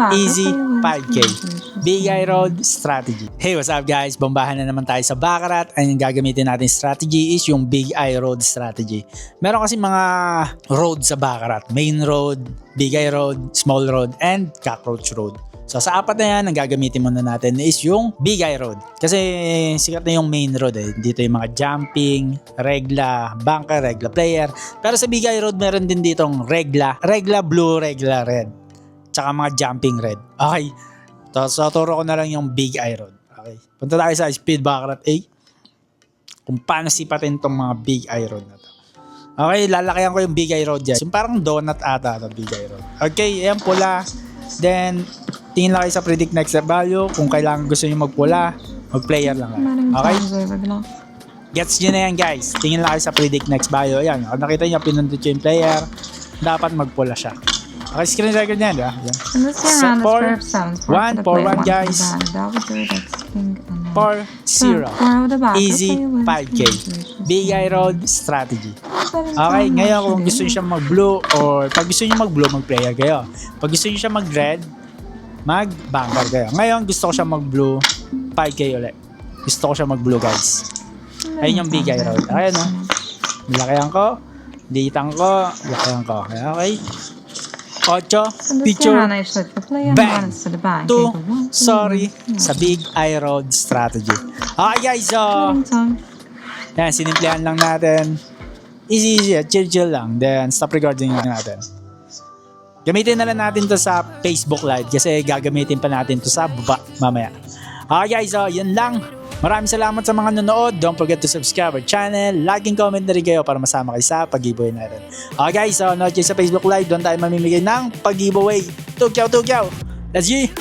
easy 5K. Big Eye Road strategy. Hey, what's up guys? Bombahan na naman tayo sa Baccarat. And yung gagamitin natin strategy is yung Big Eye Road strategy. Meron kasi mga road sa Baccarat. Main road, Big Eye Road, Small Road, and Cockroach Road. So sa apat na yan, ang gagamitin muna natin is yung Big Eye Road. Kasi sikat na yung main road eh. Dito yung mga jumping, regla, bunker, regla player. Pero sa Big Eye Road, meron din ditong regla blue, regla red. Tsaka mga jumping red. Okay. So turo ko na lang yung Big Eye Road. Okay. Punta tayo sa Speed Baccarat A. Kung paano sipatin tong mga Big Eye Road na to. Okay, lalakayan ko yung Big Eye Road dyan. Yung parang donut ata ito, Big Eye Road. Okay, ayan pula. Then, tingin lang kayo sa predict next value. Kung kailangan gusto nyo magpula, mag-player lang. Okay? Gets nyo na yan guys. Tingin lang kayo sa predict next value. Ayan, kung nakita nyo, pinundot yung player, dapat magpula siya. Okay, screen record niyan, di ba? So, 4-1 guys. 4-0. Easy 5K. Big Eye Road strategy. Okay, ngayon kung gusto nyo siya mag-blue or pag gusto nyo mag-blue, mag-player kayo. Pag gusto nyo siya mag-red, mag-bunker kayo. Ngayon gusto ko siya mag-blue, 5K ulit. Gusto ko siya mag-blue guys. Ayun yung Big Eye Road. Okay, no? Nilakayan ko. Ditang ko. Nilakayan ko. Okay. 8, picture, bang, 2, sorry, sa Big Eye Road strategy. Okay guys, so, yan, sinimplihan lang natin. Easy, chill lang. Then, stop recording natin. Gamitin na lang natin to sa Facebook Live kasi gagamitin pa natin to sa baba mamaya. Okay guys, so, yun lang. Maraming salamat sa mga nanonood. Don't forget to subscribe our channel. Like and comment na rin kayo para masama kayo sa pag-giveaway natin. Okay guys, so nood kayo sa Facebook Live. Doon tayo mamimigay ng pag-giveaway. Tukyaw! Let's G!